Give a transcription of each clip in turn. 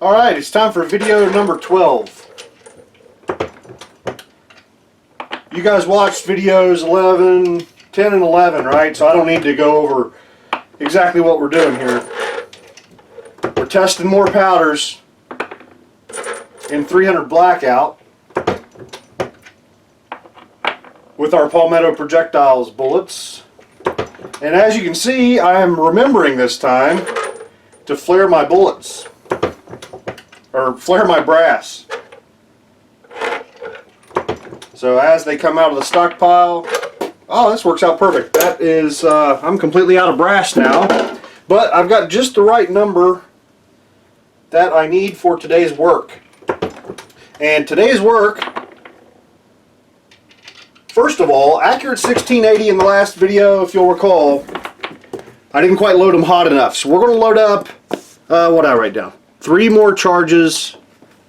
Alright, it's time for video number 12. You guys watched videos 11, 10 and 11, right? So I don't need to go over exactly what we're doing here. We're testing more powders in 300 Blackout with our Palmetto Projectiles bullets. And as you can see, I am remembering this time to flare my bullets. Or flare my brass. So as they come out of the stockpile, oh, this works out perfect. That is, I'm completely out of brass now, but I've got just the right number that I need for today's work. And today's work, first of all, accurate 1680 in the last video, if you'll recall, I didn't quite load them hot enough. So we're going to load up, what did I write down? 3 more charges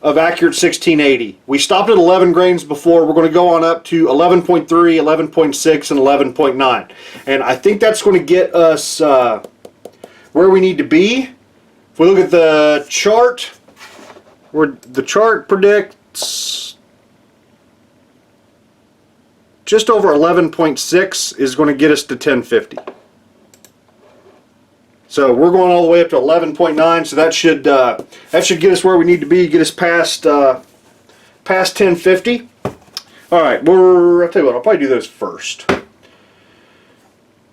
of accurate 1680. We stopped at 11 grains before. We're going to go on up to 11.3, 11.6, and 11.9. And I think that's going to get us where we need to be. If we look at the chart, where the chart predicts just over 11.6 is going to get us to 1050. So we're going all the way up to 11.9, so that should get us where we need to be, get us past 1050. All right, I'll tell you what, I'll probably do those first.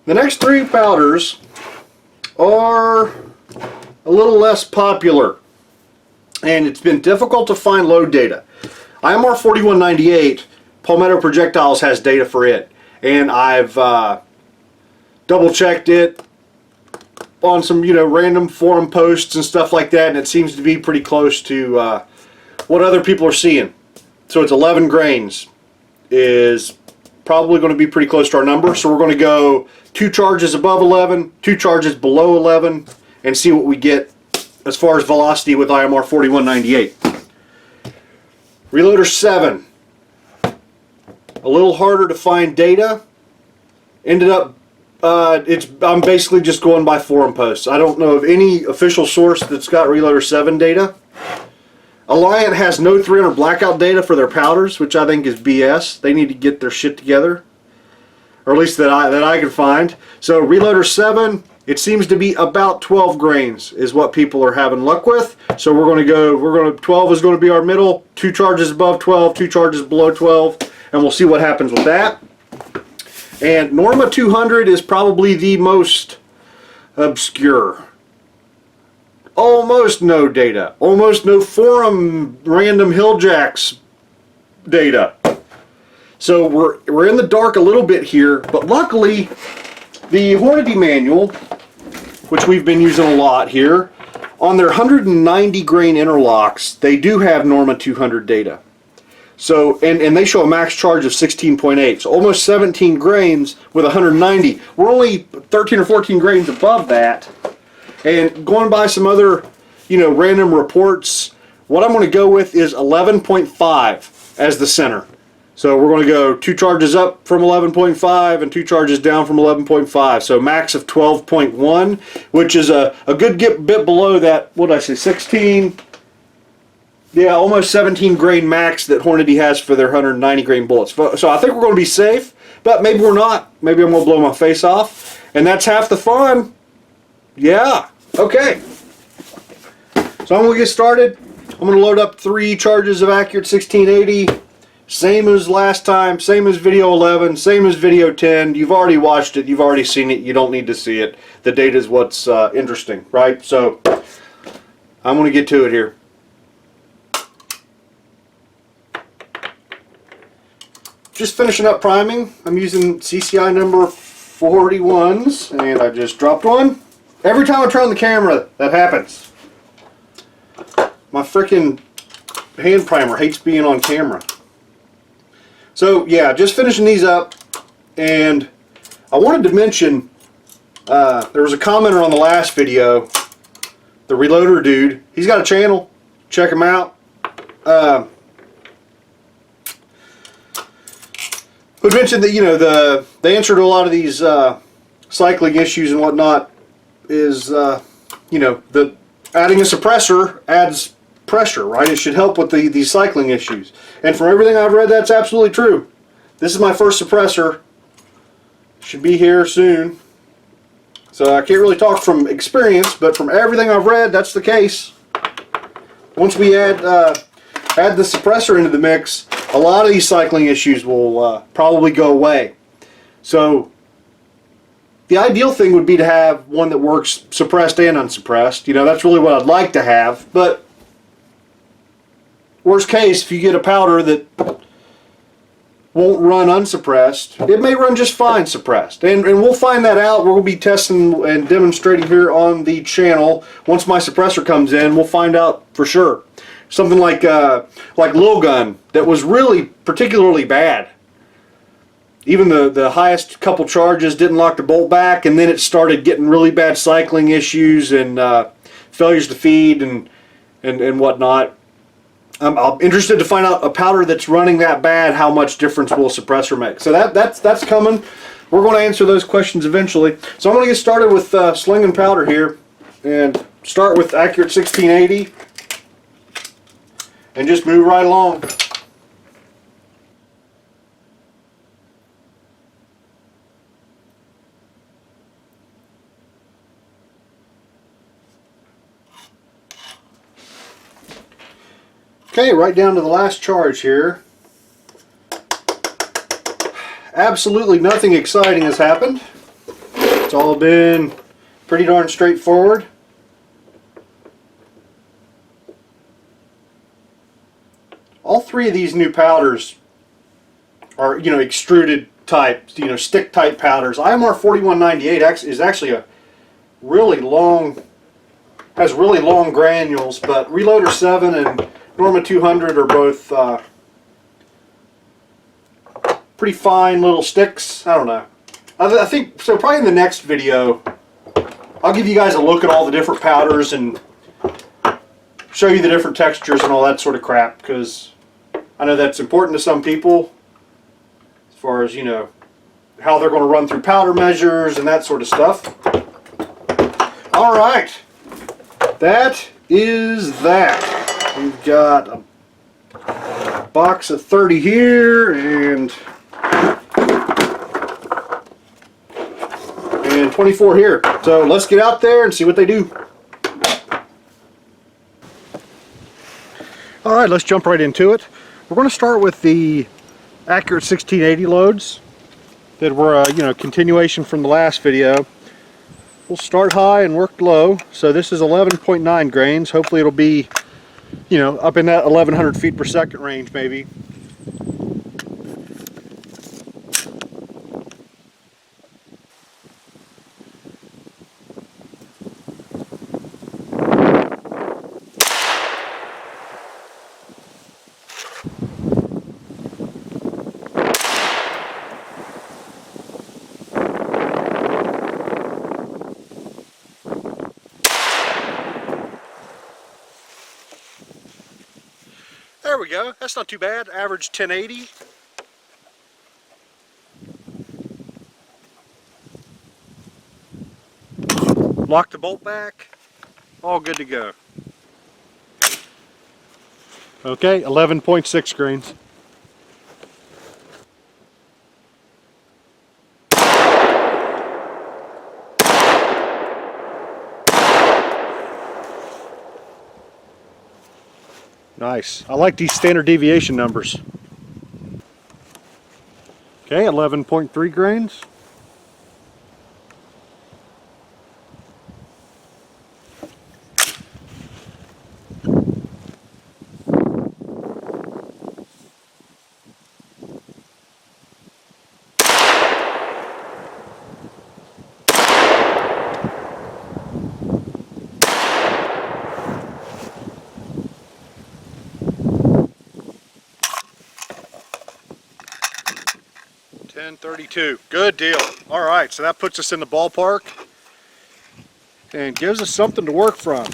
The next 3 powders are a little less popular, and it's been difficult to find load data. IMR-4198, Palmetto Projectiles has data for it, and I've double checked it on some random forum posts and stuff like that, and it seems to be pretty close to what other people are seeing. So it's 11 grains is probably going to be pretty close to our number. So we're going to go 2 charges above 11, 2 charges below 11, and see what we get as far as velocity with IMR 4198. Reloder 7, a little harder to find data. Ended up I'm basically just going by forum posts. I don't know of any official source that's got Reloder 7 data. Alliant has no 300 Blackout data for their powders, which I think is BS. They need to get their shit together, or at least that I can find. So Reloder 7, it seems to be about 12 grains is what people are having luck with. So 12 is going to be our middle, 2 charges above 12, 2 charges below 12, and we'll see what happens with that. And Norma 200 is probably the most obscure. Almost no data. Almost no forum random hilljacks data. So we're in the dark a little bit here, but luckily the Hornady manual, which we've been using a lot here, on their 190 grain interlocks, they do have Norma 200 data. So, and they show a max charge of 16.8, so almost 17 grains with 190. We're only 13 or 14 grains above that. And going by some other, random reports, what I'm going to go with is 11.5 as the center. So we're going to go 2 charges up from 11.5 and 2 charges down from 11.5. So max of 12.1, which is a good bit below that, what did I say, 16... Yeah, almost 17 grain max that Hornady has for their 190 grain bullets. So I think we're going to be safe, but maybe we're not. Maybe I'm going to blow my face off. And that's half the fun. Yeah. Okay. So I'm going to get started. I'm going to load up 3 charges of accurate 1680. Same as last time. Same as video 11. Same as video 10. You've already watched it. You've already seen it. You don't need to see it. The data is what's interesting, right? So I'm going to get to it here. Just finishing up priming. I'm using CCI number 41s, and I just dropped one. Every time I turn on the camera, that happens. My frickin' hand primer hates being on camera. So yeah, just finishing these up, and I wanted to mention, there was a commenter on the last video, the Reloder dude. He's got a channel. Check him out. We mentioned that the answer to a lot of these cycling issues and whatnot is the adding a suppressor adds pressure, right? It should help with these cycling issues. And from everything I've read, that's absolutely true. This is my first suppressor. Should be here soon. So I can't really talk from experience, but from everything I've read, that's the case. Once we add the suppressor into the mix, a lot of these cycling issues will probably go away. So the ideal thing would be to have one that works suppressed and unsuppressed. You know, that's really what I'd like to have. But worst case, if you get a powder that won't run unsuppressed, it may run just fine suppressed. And we'll find that out. We'll be testing and demonstrating here on the channel. Once my suppressor comes in, we'll find out for sure. Something like Lil Gun that was really particularly bad. Even the highest couple charges didn't lock the bolt back, and then it started getting really bad cycling issues and failures to feed and whatnot. I'm interested to find out a powder that's running that bad, how much difference will a suppressor make. So that's coming. We're going to answer those questions eventually. So I'm going to get started with slinging powder here, and start with Accurate 1680, and just move right along. Okay, right down to the last charge here. Absolutely nothing exciting has happened. It's all been pretty darn straightforward. All three of these new powders are, you know, extruded type, you know, stick type powders. IMR-4198 is actually a really long, has really long granules, but Reloder 7 and Norma 200 are both pretty fine little sticks. I don't know. I think so. Probably in the next video, I'll give you guys a look at all the different powders and show you the different textures and all that sort of crap, because I know that's important to some people as far as, you know, how they're going to run through powder measures and that sort of stuff. All right, that is that. We've got a box of 30 here and 24 here. So let's get out there and see what they do. All right, let's jump right into it. We're going to start with the Accurate 1680 loads that were you know, continuation from the last video. We'll start high and work low. So this is 11.9 grains. Hopefully it'll be, you know, up in that 1100 feet per second range maybe. There we go. That's not too bad. Average 1080. Lock the bolt back. All good to go. Okay, 11.6 grains. Nice. I like these standard deviation numbers. Okay, 11.3 grains. .32. Good deal. All right, so that puts us in the ballpark and gives us something to work from.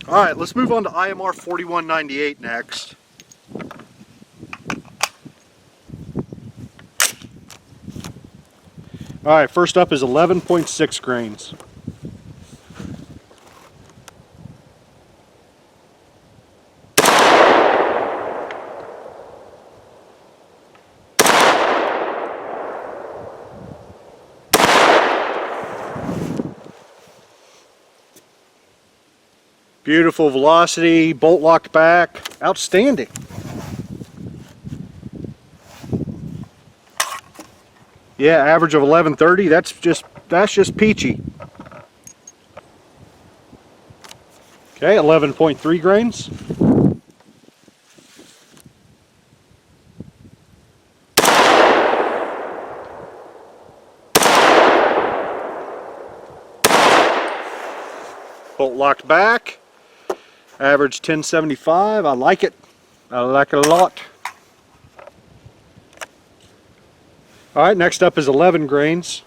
All right, let's move on to IMR-4198 next. All right, first up is 11.6 grains. Beautiful velocity, bolt locked back, outstanding. Yeah, average of 1130. That's just peachy. Okay, 11.3 grains. Bolt locked back. Average 1075. I like it. I like it a lot. Alright, next up is 11 grains.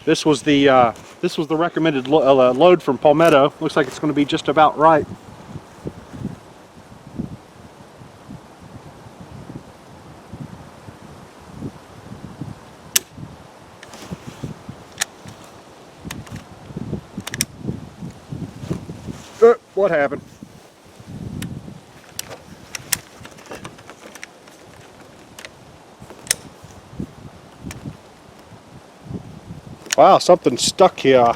This was the recommended load from Palmetto. Looks like it's going to be just about right. What happened? Wow, something stuck here.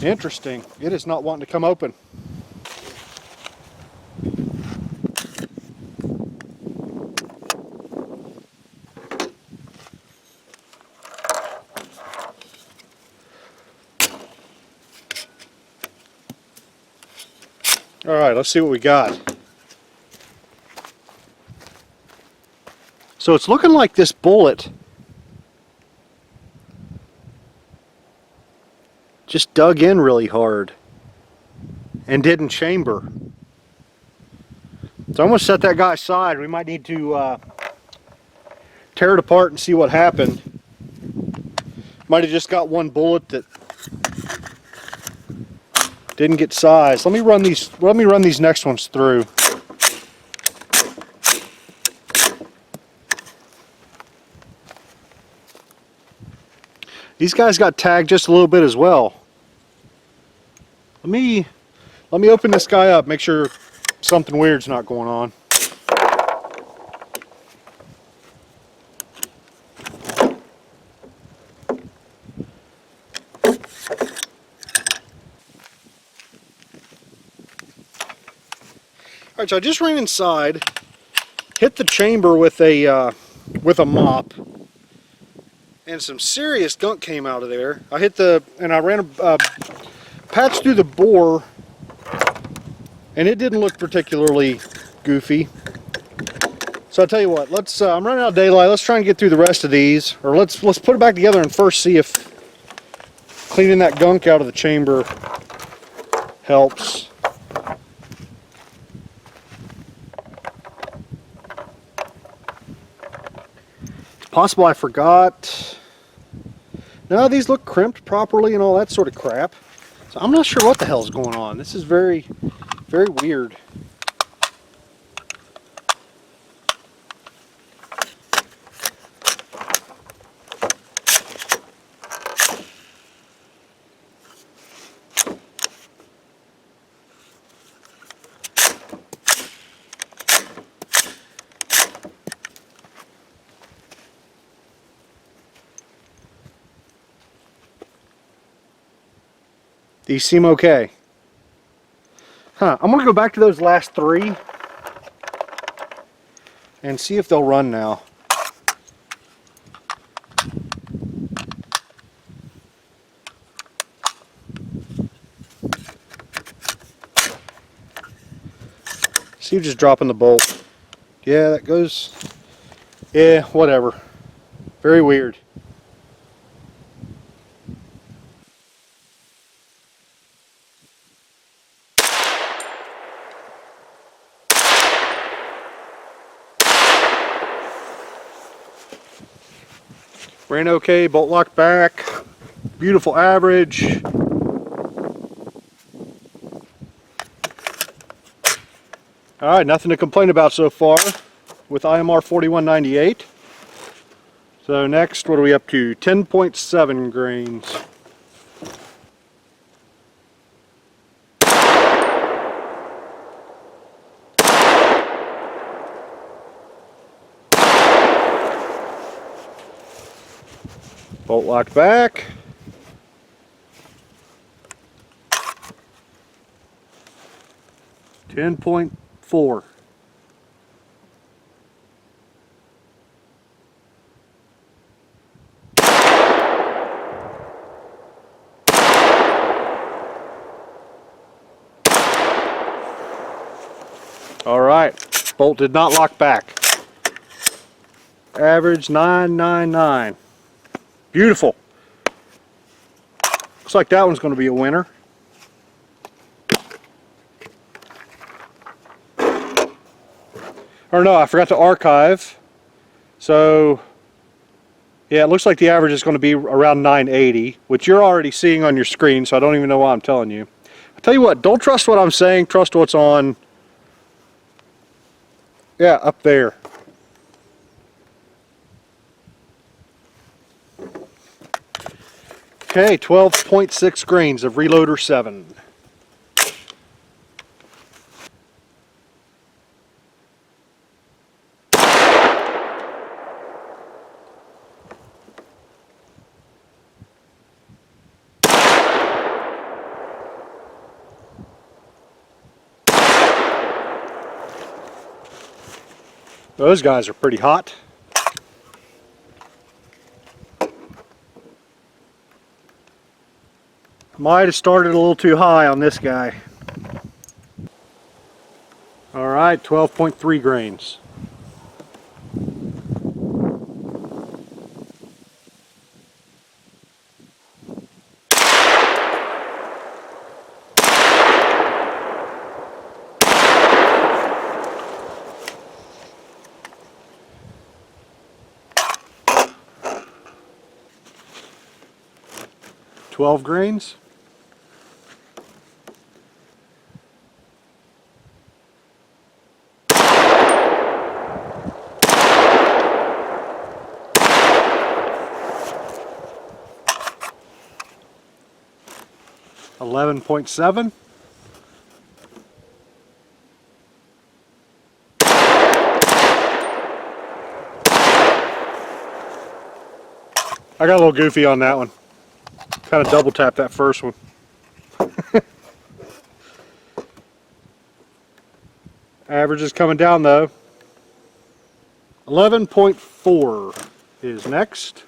Interesting. It is not wanting to come open. All right, let's see what we got. So it's looking like this bullet just dug in really hard and didn't chamber. So I'm going to set that guy aside. We might need to tear it apart and see what happened. Might have just got one bullet that didn't get sized. Let me run these next ones through. These guys got tagged just a little bit as well. Let me open this guy up, make sure something weird's not going on. Alright, so I just ran inside, hit the chamber with a mop, and some serious gunk came out of there. I ran a patch through the bore, and it didn't look particularly goofy. So I'll tell you what, I'm running out of daylight. Let's try and get through the rest of these, or let's put it back together and first see if cleaning that gunk out of the chamber helps. It's possible I forgot. No, these look crimped properly and all that sort of crap. So I'm not sure what the hell's going on. This is very, very weird. These seem okay. Huh, I'm gonna go back to those last three and see if they'll run now. See, just dropping the bolt. Yeah, that goes. Yeah, whatever. Very weird. Ran okay, bolt locked back, beautiful average. Alright, nothing to complain about so far with IMR-4198. So next, what are we up to? 10.7 grains. Bolt locked back. $10.4. All right, bolt did not lock back. Average 999. Beautiful. Looks like that one's going to be a winner. Or no, I forgot to archive. So, yeah, it looks like the average is going to be around 980, which you're already seeing on your screen, so I don't even know why I'm telling you. I'll tell you what, don't trust what I'm saying, trust what's on. Yeah, up there. Okay, 12.6 grains of Reloder 7. Those guys are pretty hot. Might have started a little too high on this guy. All right, 12.3 grains. $12 grains. $11.7. I got a little goofy on that one. Kind of double tapped that first one. Average is coming down though. 11.4 is next.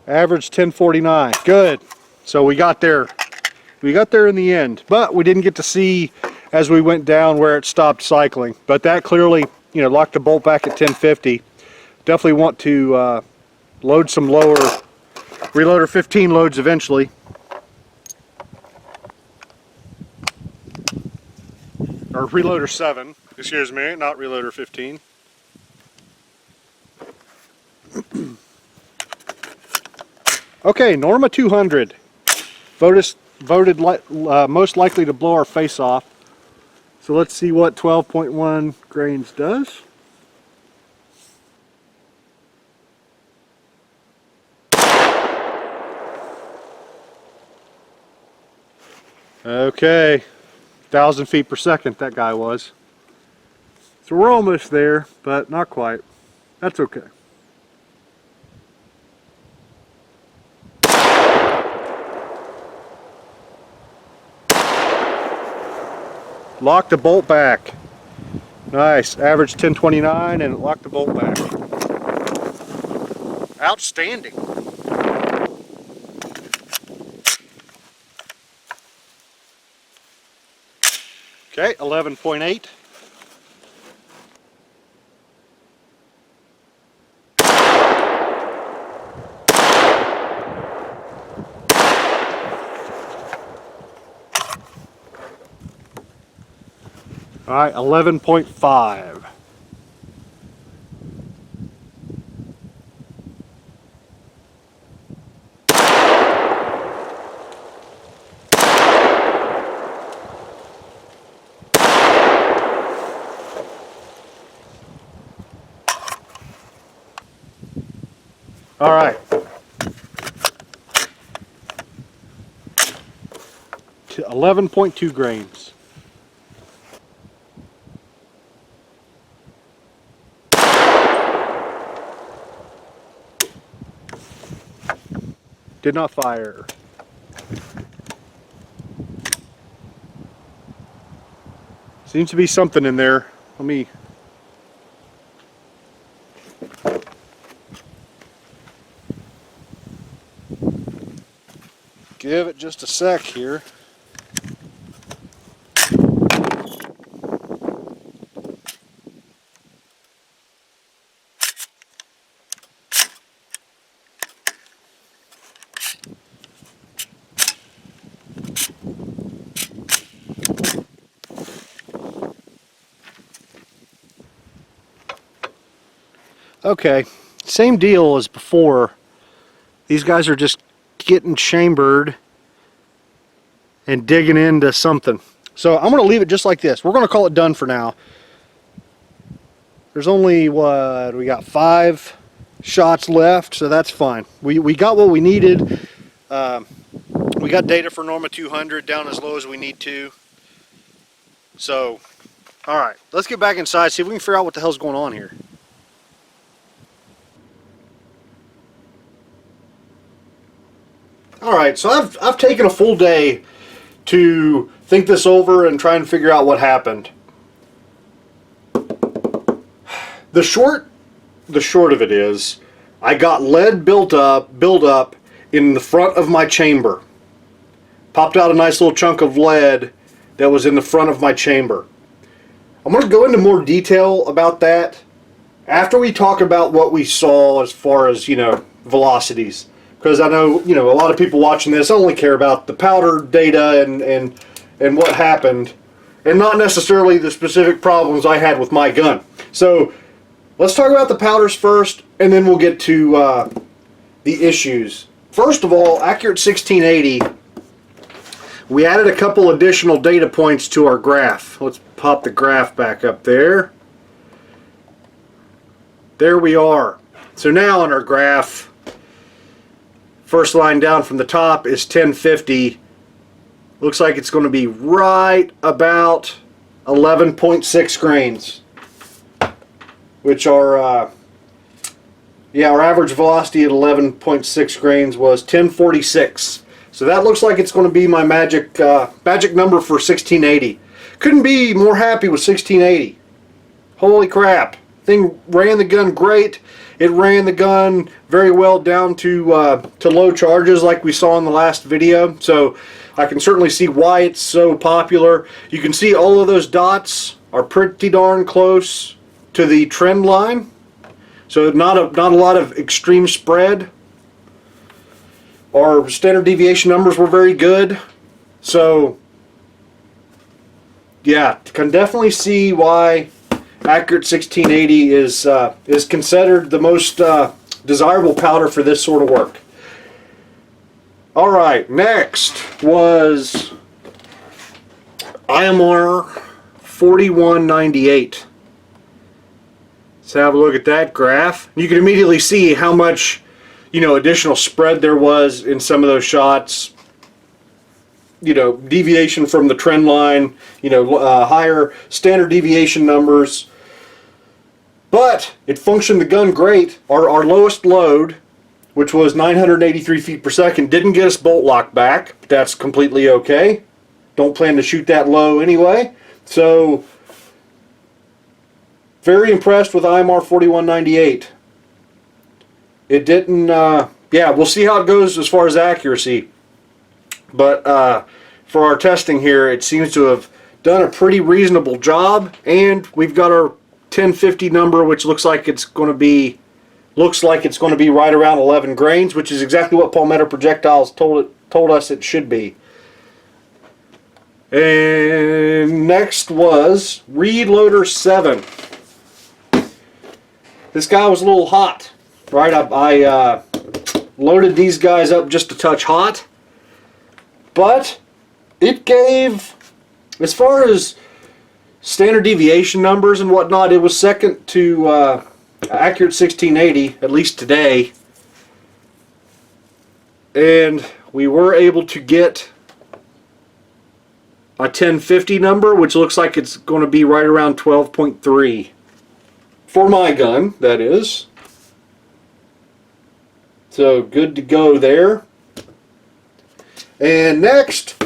Average 1049. Good. So we got there. We got there in the end, but we didn't get to see as we went down where it stopped cycling. But that clearly, you know, locked the bolt back at 1050. Definitely want to load some lower Reloder 15 loads eventually. Or Reloder 7, excuse me, not Reloder 15. Okay, Norma 200. Voted most likely to blow our face off. So let's see what 12.1 grains does. Okay, 1,000 feet per second that guy was. So we're almost there, but not quite. That's okay. Lock the bolt back. Nice. Average 1029 and it locked the bolt back. Outstanding. Okay, 11.8. All right, 11.5. All right. 11.2 grains. Did not fire. Seems to be something in there. Let me... give it just a sec here. Okay, same deal as before. These guys are just getting chambered and digging into something. So I'm going to leave it just like this. We're going to call it done for now. There's only, what, we got 5 shots left, so that's fine. We got what we needed. We got data for Norma 200 down as low as we need to. So, alright, let's get back inside, see if we can figure out what the hell's going on here. Alright, so I've taken a full day to think this over and try and figure out what happened. The short of it is, I got lead built up in the front of my chamber. Popped out a nice little chunk of lead that was in the front of my chamber. I'm going to go into more detail about that after we talk about what we saw as far as, velocities. Because I know, a lot of people watching this only care about the powder data and what happened, and not necessarily the specific problems I had with my gun. So let's talk about the powders first, and then we'll get to the issues. First of all, Accurate 1680, we added a couple additional data points to our graph. Let's pop the graph back up there. There we are. So now on our graph, first line down from the top is 1050. Looks like it's going to be right about 11.6 grains, which are, our average velocity at 11.6 grains was 1046. So that looks like it's going to be my magic number for 1680. Couldn't be more happy with 1680. Holy crap. Thing ran the gun great. It ran the gun very well down to low charges like we saw in the last video. So I can certainly see why it's so popular. You can see all of those dots are pretty darn close to the trend line. So not a lot of extreme spread. Our standard deviation numbers were very good. So yeah, can definitely see why Accurate 1680 is considered the most desirable powder for this sort of work. Alright, next was IMR-4198. Let's have a look at that graph. You can immediately see how much additional spread there was in some of those shots. Deviation from the trend line, higher standard deviation numbers. But it functioned the gun great. Our lowest load, which was 983 feet per second, didn't get us bolt lock back. But that's completely okay. Don't plan to shoot that low anyway. So, very impressed with IMR-4198. It didn't, we'll see how it goes as far as accuracy. But for our testing here, it seems to have done a pretty reasonable job. And we've got our 1050 number, which looks like it's going to be right around 11 grains, which is exactly what Palmetto Projectiles told us it should be. And next was Reloder 7. This guy was a little hot, right? I loaded these guys up just a touch hot, but it gave, as far as standard deviation numbers and whatnot, it was second to Accurate 1680, at least today. and we were able to get a 1050 number, which looks like it's going to be right around 12.3 for my gun, that is. So good to go there. And next,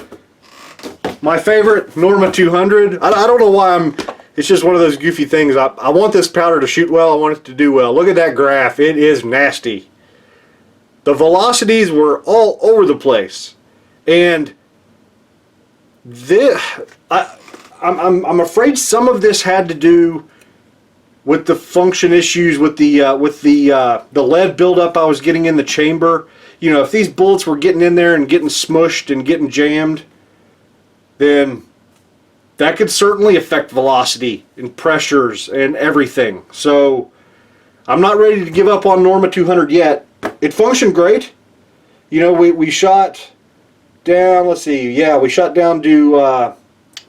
my favorite, Norma 200. I don't know why it's just one of those goofy things. I want this powder to shoot well. I want it to do well. Look at that graph. It is nasty. The velocities were all over the place. And I'm afraid some of this had to do with the function issues with the lead buildup I was getting in the chamber. You know, if these bullets were getting in there and getting smushed and getting jammed, then that could certainly affect velocity and pressures and everything. So I'm not ready to give up on Norma 200 yet. It functioned great. You know, we shot down, let's see, yeah, we shot down to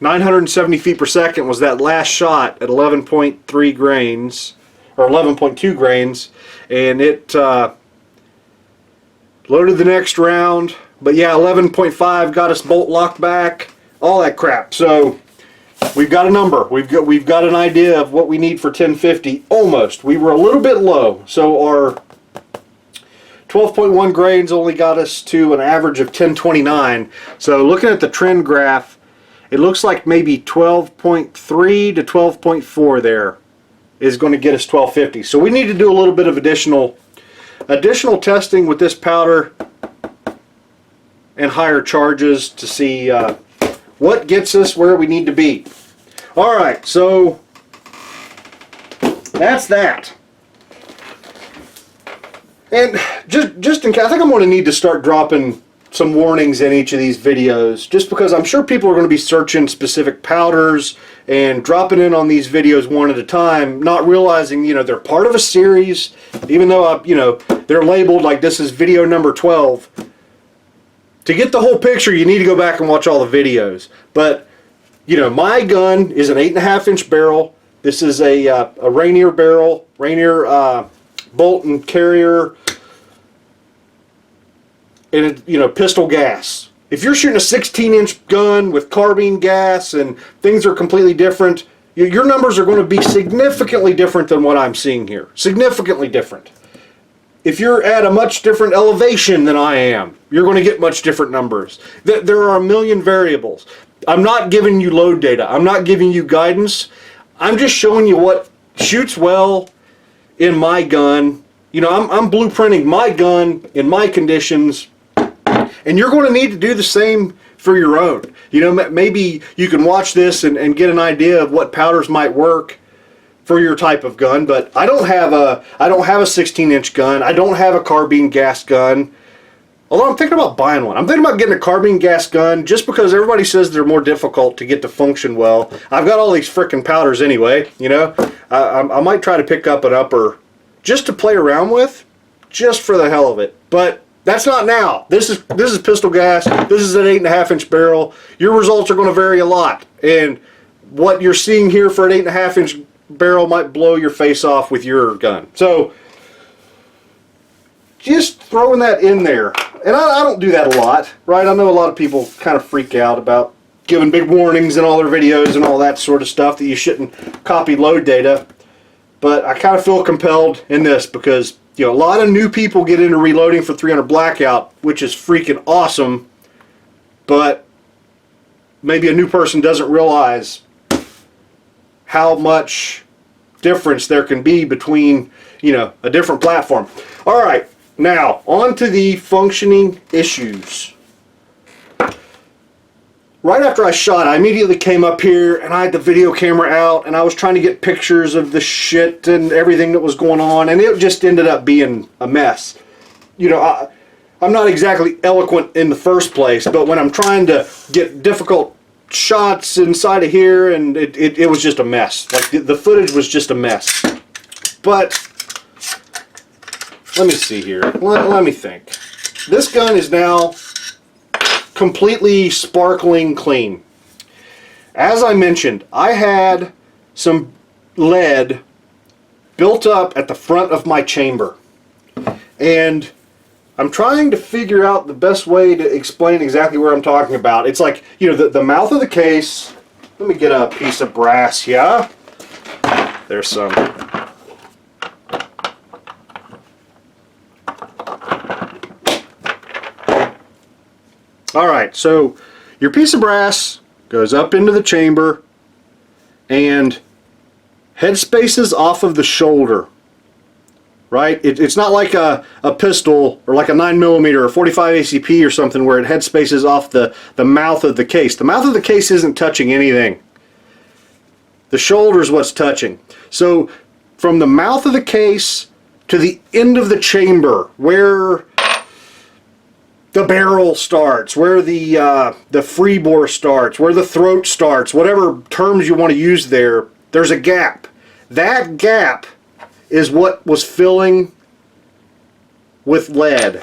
970 feet per second was that last shot at 11.3 grains, or 11.2 grains, and it loaded the next round. But yeah, 11.5 got us bolt locked back, all that crap. So we've got a number. We've got an idea of what we need for 1050. Almost. We were a little bit low, so our 12.1 grains only got us to an average of 1029. So looking at the trend graph, it looks like maybe 12.3 to 12.4 there is going to get us 1250. So we need to do a little bit of additional testing with this powder and higher charges to see what gets us where we need to be. Alright, so that's that. And just in case, I think I'm going to need to start dropping some warnings in each of these videos, just because I'm sure people are going to be searching specific powders and dropping in on these videos one at a time, not realizing, you know, they're part of a series, even though, you know, they're labeled like this is video number 12. To get the whole picture, you need to go back and watch all the videos. But, you know, my gun is an 8.5-inch barrel. This is a Rainier barrel, Rainier bolt and carrier, and it, you know, pistol gas. If you're shooting a 16-inch gun with carbine gas and things are completely different, your numbers are going to be significantly different than what I'm seeing here. Significantly different. If you're at a much different elevation than I am, you're going to get much different numbers. There are a million variables. I'm not giving you load data. I'm not giving you guidance. I'm just showing you what shoots well in my gun. You know, I'm blueprinting my gun in my conditions, and you're going to need to do the same for your own. You know, maybe you can watch this and get an idea of what powders might work for your type of gun. But I don't have a 16-inch gun. I don't have a carbine gas gun. Although I'm thinking about buying one. I'm thinking about getting a carbine gas gun just because everybody says they're more difficult to get to function well. I've got all these frickin' powders anyway, you know. I might try to pick up an upper just to play around with, just for the hell of it. But that's not now. This is pistol gas. This is an 8.5-inch barrel. Your results are going to vary a lot. And what you're seeing here for an 8.5-inch barrel might blow your face off with your gun. So just throwing that in there. And I don't do that a lot, right? I know a lot of people kind of freak out about giving big warnings in all their videos and all that sort of stuff, that you shouldn't copy load data. But I kind of feel compelled in this because, you know, a lot of new people get into reloading for 300 Blackout, which is freaking awesome. But maybe a new person doesn't realize how much difference there can be between, you know, a different platform. All right. Now, on to the functioning issues. Right after I shot, I immediately came up here and I had the video camera out and I was trying to get pictures of the shit and everything that was going on, and it just ended up being a mess. You know, I'm not exactly eloquent in the first place, but when I'm trying to get difficult shots inside of here, and it was just a mess. Like the footage was just a mess. But let me see here. Let me think. This gun is now completely sparkling clean. As I mentioned, I had some lead built up at the front of my chamber. And I'm trying to figure out the best way to explain exactly where I'm talking about. It's like, you know, the mouth of the case. Let me get a piece of brass here. There's some. Alright, so your piece of brass goes up into the chamber and head spaces off of the shoulder. Right? It's not like a pistol or like a 9mm or 45 ACP or something where it head spaces off the mouth of the case. The mouth of the case isn't touching anything. The shoulder is what's touching. So from the mouth of the case to the end of the chamber, where the barrel starts, where the free bore starts, where the throat starts, whatever terms you want to use there, there's a gap. That gap is what was filling with lead.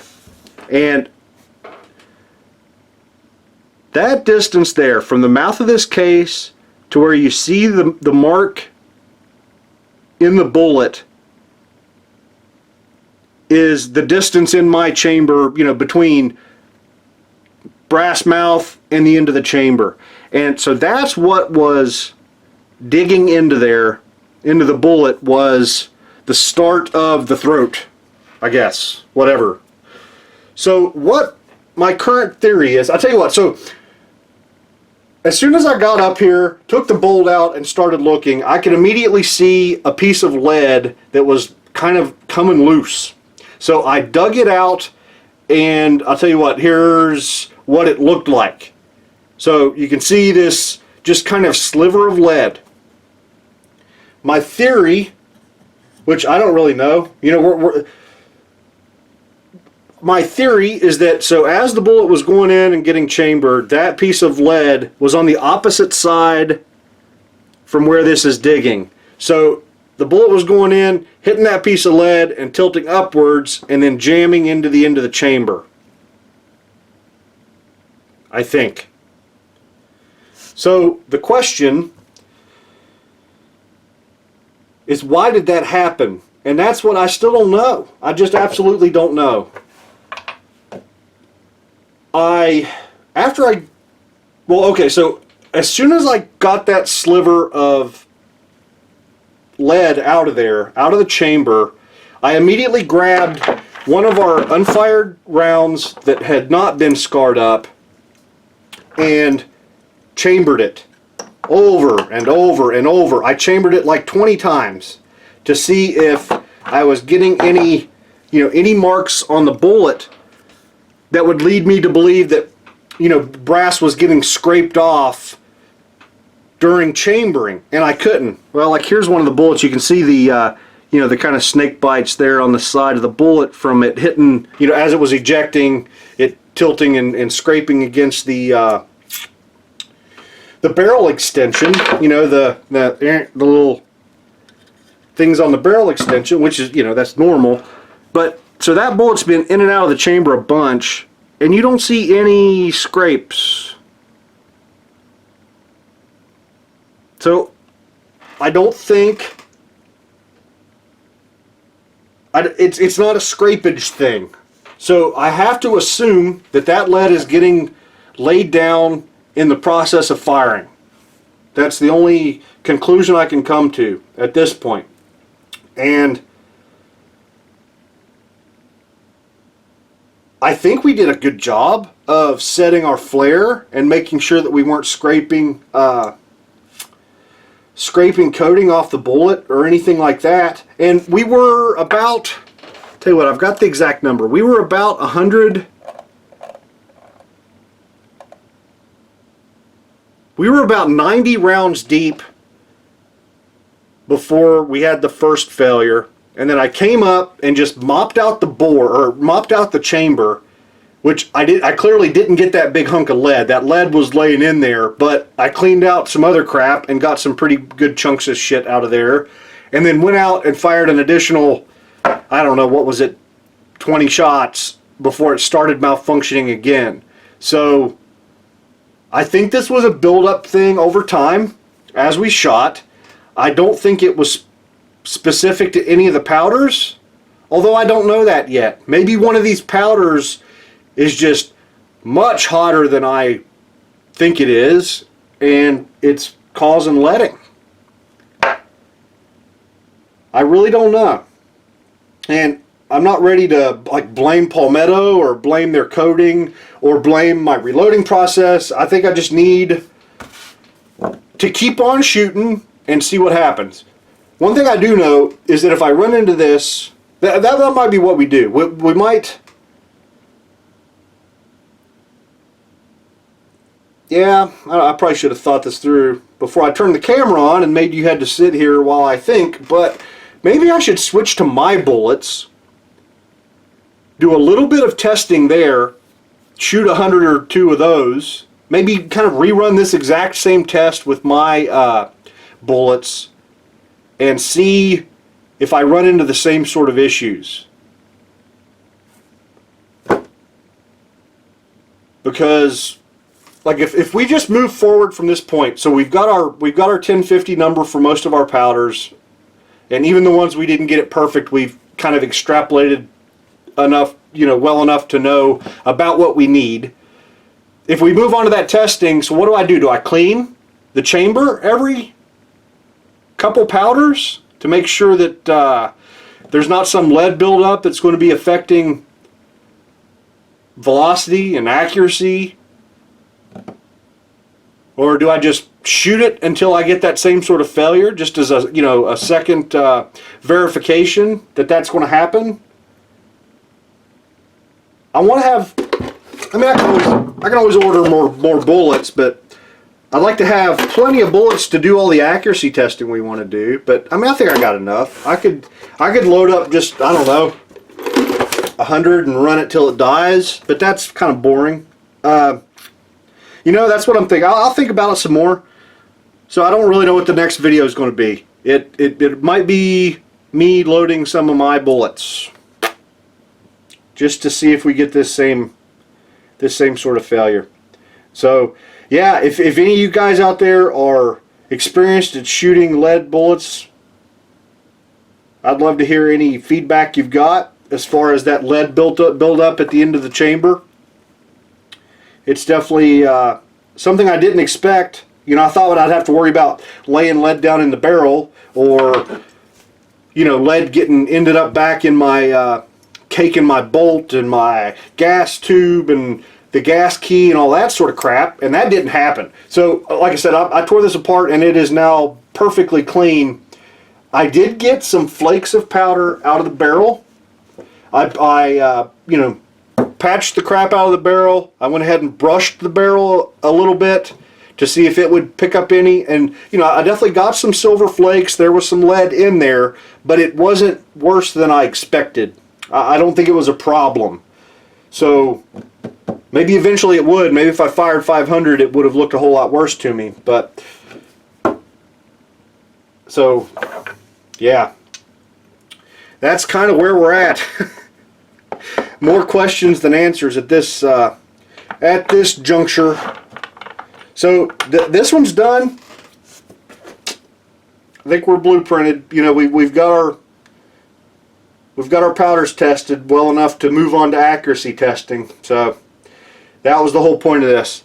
And that distance there from the mouth of this case to where you see the mark in the bullet is the distance in my chamber, you know, between brass mouth and the end of the chamber. And so that's what was digging into there, into the bullet, was the start of the throat, I guess, whatever. So what my current theory is, I'll tell you what, so as soon as I got up here, took the bolt out and started looking, I could immediately see a piece of lead that was kind of coming loose. So I dug it out, and I'll tell you what, here's what it looked like. So you can see this just kind of sliver of lead. My theory, which I don't really know, you know, my theory is that, so as the bullet was going in and getting chambered, that piece of lead was on the opposite side from where this is digging. So the bullet was going in, hitting that piece of lead and tilting upwards and then jamming into the end of the chamber, I think. So the question is, why did that happen? And that's what I still don't know. I just absolutely don't know. So as soon as I got that sliver of lead out of there, out of the chamber, I immediately grabbed one of our unfired rounds that had not been scarred up and chambered it over and over and over. I chambered it like 20 times to see if I was getting any, you know, any marks on the bullet that would lead me to believe that, you know, brass was getting scraped off during chambering, and I couldn't. Well, like here's one of the bullets. You can see the, you know, the kind of snake bites there on the side of the bullet from it hitting, you know, as it was ejecting, it tilting and scraping against the barrel extension, you know, the little things on the barrel extension, which is, you know, that's normal. But so that bullet's been in and out of the chamber a bunch, and you don't see any scrapes. So I don't think it's not a scrapage thing. So I have to assume that that lead is getting laid down in the process of firing. That's the only conclusion I can come to at this point. And I think we did a good job of setting our flare and making sure that we weren't scraping coating off the bullet or anything like that. And we were about, tell you what, I've got the exact number. We were about 100. We were about 90 rounds deep before we had the first failure. And then I came up and just mopped out the bore, or mopped out the chamber, which I clearly didn't get that big hunk of lead. That lead was laying in there, but I cleaned out some other crap and got some pretty good chunks of shit out of there. And then went out and fired an additional, I don't know, what was it, 20 shots before it started malfunctioning again. So I think this was a build-up thing over time as we shot. I don't think it was specific to any of the powders. Although I don't know that yet. Maybe one of these powders is just much hotter than I think it is, and it's causing leading. I really don't know. And I'm not ready to like blame Palmetto or blame their coating or blame my reloading process. I think I just need to keep on shooting and see what happens. One thing I do know is that if I run into this, that might be what we do. We might... Yeah, I probably should have thought this through before I turned the camera on and made you had to sit here while I think, but maybe I should switch to my bullets, do a little bit of testing there, shoot 100 or 2 of those, maybe kind of rerun this exact same test with my bullets and see if I run into the same sort of issues. Because like if we just move forward from this point, so we've got our 1050 number for most of our powders, and even the ones we didn't get it perfect, we've kind of extrapolated enough, well enough to know about what we need. If we move on to that testing, so what do? Do I clean the chamber every couple powders to make sure that there's not some lead buildup that's going to be affecting velocity and accuracy? Or do I just shoot it until I get that same sort of failure, just as a second verification that that's going to happen? I want to have, I mean, I can always order more bullets, but I'd like to have plenty of bullets to do all the accuracy testing we want to do. But I mean, I think I got enough. I could load up just, I don't know, 100 and run it till it dies, but that's kind of boring. That's what I'm thinking. I'll think about it some more. So I don't really know what the next video is going to be. It might be me loading some of my bullets, just to see if we get this same sort of failure. So yeah, if any of you guys out there are experienced at shooting lead bullets, I'd love to hear any feedback you've got as far as that lead build up at the end of the chamber. It's definitely something I didn't expect. I thought I'd have to worry about laying lead down in the barrel, or lead ended up back in my cake in my bolt and my gas tube and the gas key and all that sort of crap, and that didn't happen. So like I said, I tore this apart and it is now perfectly clean. I did get some flakes of powder out of the barrel. I patched the crap out of the barrel. I went ahead and brushed the barrel a little bit to see if it would pick up any, and I definitely got some silver flakes. There was some lead in there, but it wasn't worse than I expected. I don't think it was a problem. So maybe eventually it would. Maybe if I fired 500 it would have looked a whole lot worse to me. But so yeah, that's kind of where we're at. More questions than answers at this juncture. So this one's done. I think we're blueprinted. We've got our powders tested well enough to move on to accuracy testing. So that was the whole point of this.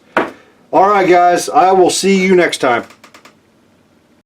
All right, guys. I will see you next time.